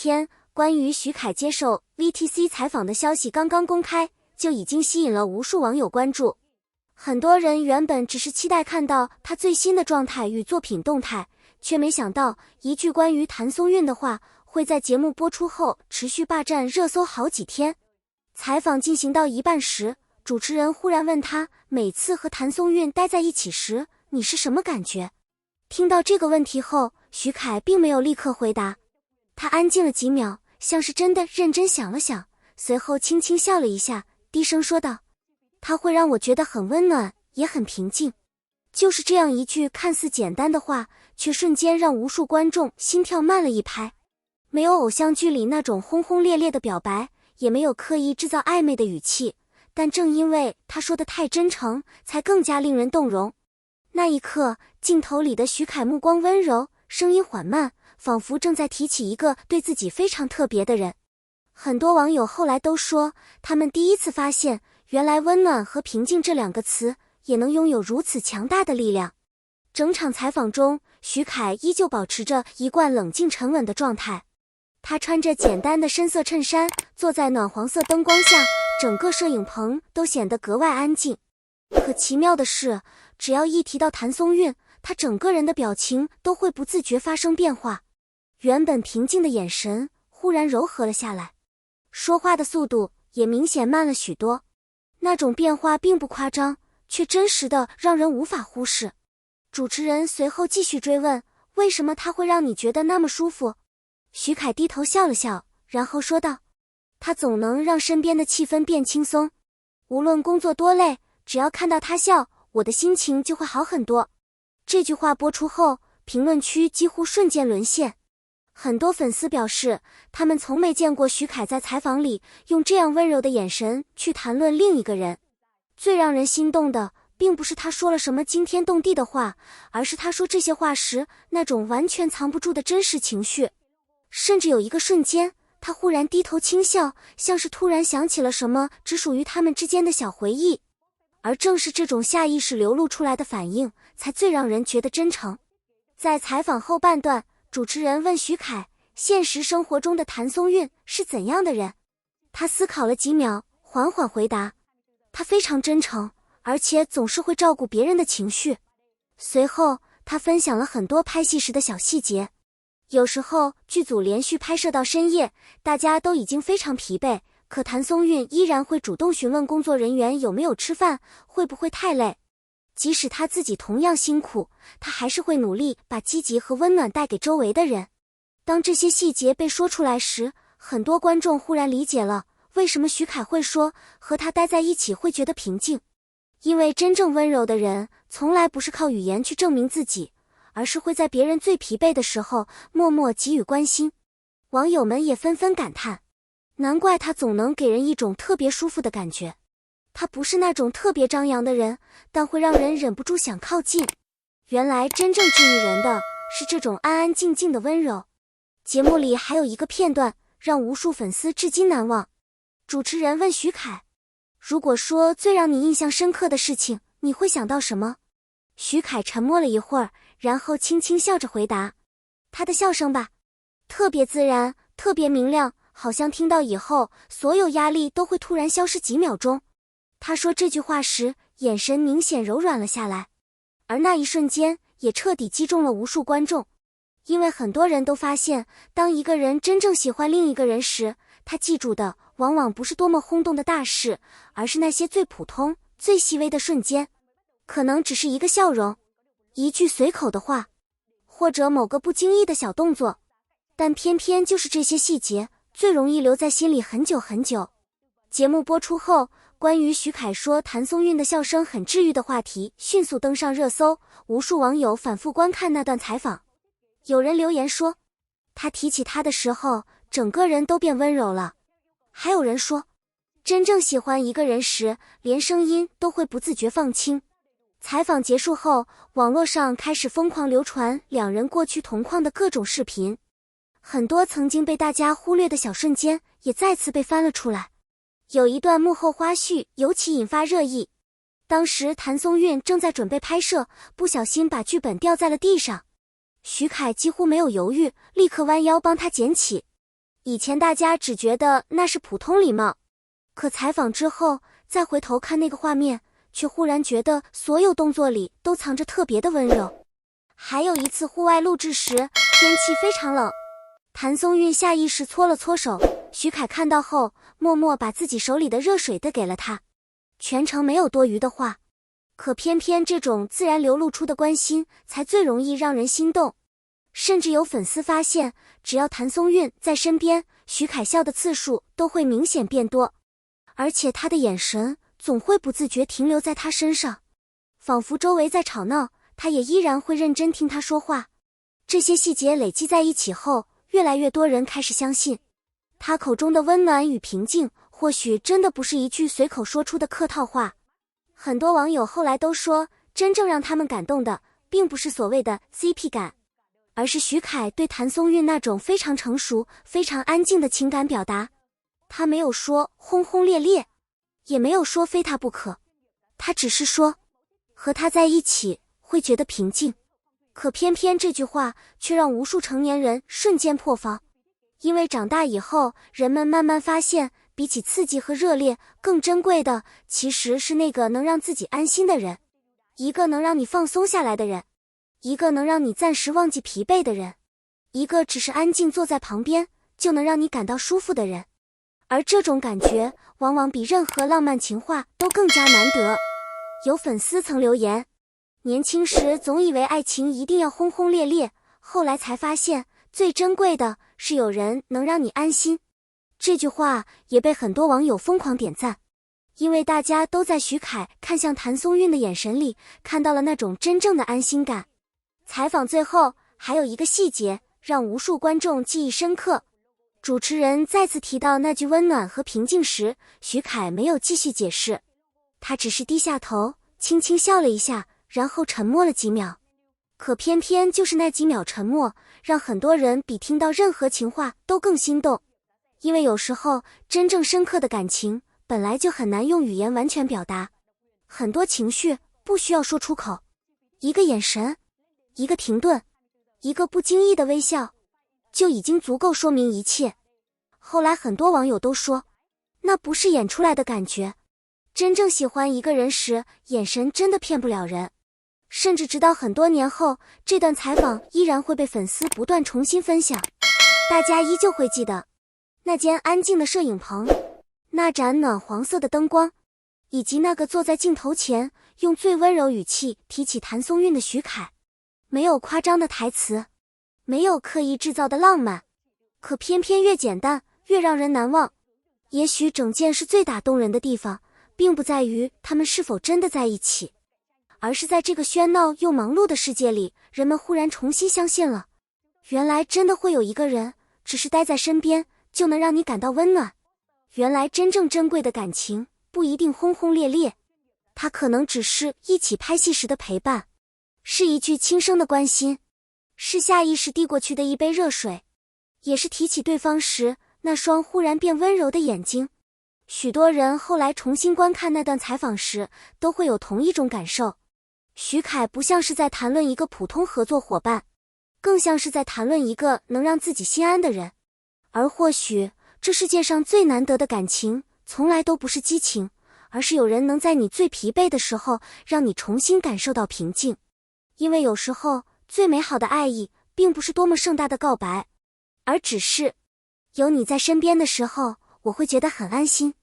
天，关于徐凯接受 VTC 采访的消息刚刚公开，就已经吸引了无数网友关注。很多人原本只是期待看到他最新的状态与作品动态，却没想到一句关于谭松韵的话会在节目播出后持续霸占热搜好几天。采访进行到一半时，主持人忽然问他，每次和谭松韵待在一起时，你是什么感觉？听到这个问题后，徐凯并没有立刻回答，他安静了几秒，像是真的认真想了想，随后轻轻笑了一下，低声说道，他会让我觉得很温暖，也很平静。就是这样一句看似简单的话，却瞬间让无数观众心跳慢了一拍。没有偶像剧里那种轰轰烈烈的表白，也没有刻意制造暧昧的语气，但正因为他说的太真诚，才更加令人动容。那一刻，镜头里的徐凯目光温柔，声音缓慢，仿佛正在提起一个对自己非常特别的人。很多网友后来都说，他们第一次发现，原来温暖和平静这两个词也能拥有如此强大的力量。整场采访中，徐凯依旧保持着一贯冷静沉稳的状态。他穿着简单的深色衬衫，坐在暖黄色灯光下，整个摄影棚都显得格外安静。可奇妙的是，只要一提到谭松韵，他整个人的表情都会不自觉发生变化。原本平静的眼神忽然柔和了下来，说话的速度也明显慢了许多。那种变化并不夸张，却真实的让人无法忽视。主持人随后继续追问，为什么他会让你觉得那么舒服？徐凯低头笑了笑，然后说道，他总能让身边的气氛变轻松。无论工作多累，只要看到他笑，我的心情就会好很多。这句话播出后，评论区几乎瞬间沦陷。很多粉丝表示，他们从没见过徐凯在采访里用这样温柔的眼神去谈论另一个人。最让人心动的，并不是他说了什么惊天动地的话，而是他说这些话时那种完全藏不住的真实情绪。甚至有一个瞬间，他忽然低头轻笑，像是突然想起了什么只属于他们之间的小回忆。而正是这种下意识流露出来的反应，才最让人觉得真诚。在采访后半段，主持人问徐凯，现实生活中的谭松韵是怎样的人？他思考了几秒，缓缓回答，他非常真诚，而且总是会照顾别人的情绪。随后，他分享了很多拍戏时的小细节。有时候剧组连续拍摄到深夜，大家都已经非常疲惫，可谭松韵依然会主动询问工作人员有没有吃饭，会不会太累。即使他自己同样辛苦，他还是会努力把积极和温暖带给周围的人。当这些细节被说出来时，很多观众忽然理解了，为什么徐凯会说和他待在一起会觉得平静。因为真正温柔的人，从来不是靠语言去证明自己，而是会在别人最疲惫的时候默默给予关心。网友们也纷纷感叹，难怪他总能给人一种特别舒服的感觉。他不是那种特别张扬的人，但会让人忍不住想靠近。原来真正治愈人的是这种安安静静的温柔。节目里还有一个片段让无数粉丝至今难忘。主持人问徐凯，如果说最让你印象深刻的事情，你会想到什么？徐凯沉默了一会儿，然后轻轻笑着回答，他的笑声吧，特别自然，特别明亮，好像听到以后，所有压力都会突然消失几秒钟。他说这句话时，眼神明显柔软了下来，而那一瞬间也彻底击中了无数观众。因为很多人都发现，当一个人真正喜欢另一个人时，他记住的往往不是多么轰动的大事，而是那些最普通、最细微的瞬间。可能只是一个笑容，一句随口的话，或者某个不经意的小动作，但偏偏就是这些细节，最容易留在心里很久很久。节目播出后，关于徐凯说谭松韵的笑声很治愈的话题迅速登上热搜，无数网友反复观看那段采访。有人留言说，他提起他的时候，整个人都变温柔了。还有人说，真正喜欢一个人时，连声音都会不自觉放轻。采访结束后，网络上开始疯狂流传两人过去同框的各种视频，很多曾经被大家忽略的小瞬间也再次被翻了出来。有一段幕后花絮尤其引发热议，当时谭松韵正在准备拍摄，不小心把剧本掉在了地上，徐凯几乎没有犹豫，立刻弯腰帮他捡起。以前大家只觉得那是普通礼貌，可采访之后再回头看那个画面，却忽然觉得所有动作里都藏着特别的温柔。还有一次户外录制时，天气非常冷，谭松韵下意识搓了搓手，徐凯看到后默默把自己手里的热水递给了他，全程没有多余的话。可偏偏这种自然流露出的关心才最容易让人心动。甚至有粉丝发现，只要谭松韵在身边，徐凯笑的次数都会明显变多，而且他的眼神总会不自觉停留在他身上，仿佛周围在吵闹，他也依然会认真听他说话。这些细节累积在一起后，越来越多人开始相信，他口中的温暖与平静，或许真的不是一句随口说出的客套话。很多网友后来都说，真正让他们感动的，并不是所谓的 CP 感，而是徐凯对谭松韵那种非常成熟、非常安静的情感表达。他没有说轰轰烈烈，也没有说非他不可，他只是说，和他在一起会觉得平静。可偏偏这句话却让无数成年人瞬间破防，因为长大以后，人们慢慢发现，比起刺激和热烈，更珍贵的其实是那个能让自己安心的人，一个能让你放松下来的人，一个能让你暂时忘记疲惫的人，一个只是安静坐在旁边就能让你感到舒服的人。而这种感觉往往比任何浪漫情话都更加难得。有粉丝曾留言，年轻时总以为爱情一定要轰轰烈烈，后来才发现最珍贵的是有人能让你安心。这句话也被很多网友疯狂点赞，因为大家都在徐凯看向谭松韵的眼神里看到了那种真正的安心感。采访最后还有一个细节让无数观众记忆深刻，主持人再次提到那句温暖和平静时，徐凯没有继续解释，他只是低下头轻轻笑了一下，然后沉默了几秒。可偏偏就是那几秒沉默，让很多人比听到任何情话都更心动。因为有时候真正深刻的感情本来就很难用语言完全表达，很多情绪不需要说出口，一个眼神，一个停顿，一个不经意的微笑，就已经足够说明一切。后来很多网友都说，那不是演出来的感觉，真正喜欢一个人时，眼神真的骗不了人。甚至直到很多年后，这段采访依然会被粉丝不断重新分享，大家依旧会记得那间安静的摄影棚，那盏暖黄色的灯光，以及那个坐在镜头前用最温柔语气提起谭松韵的徐凯。没有夸张的台词，没有刻意制造的浪漫，可偏偏越简单越让人难忘。也许整件事最打动人的地方，并不在于他们是否真的在一起，而是在这个喧闹又忙碌的世界里，人们忽然重新相信了，原来真的会有一个人，只是待在身边就能让你感到温暖。原来真正珍贵的感情不一定轰轰烈烈，它可能只是一起拍戏时的陪伴，是一句轻声的关心，是下意识递过去的一杯热水，也是提起对方时那双忽然变温柔的眼睛。许多人后来重新观看那段采访时，都会有同一种感受。徐凯不像是在谈论一个普通合作伙伴，更像是在谈论一个能让自己心安的人。而或许这世界上最难得的感情，从来都不是激情，而是有人能在你最疲惫的时候，让你重新感受到平静。因为有时候最美好的爱意，并不是多么盛大的告白，而只是有你在身边的时候，我会觉得很安心。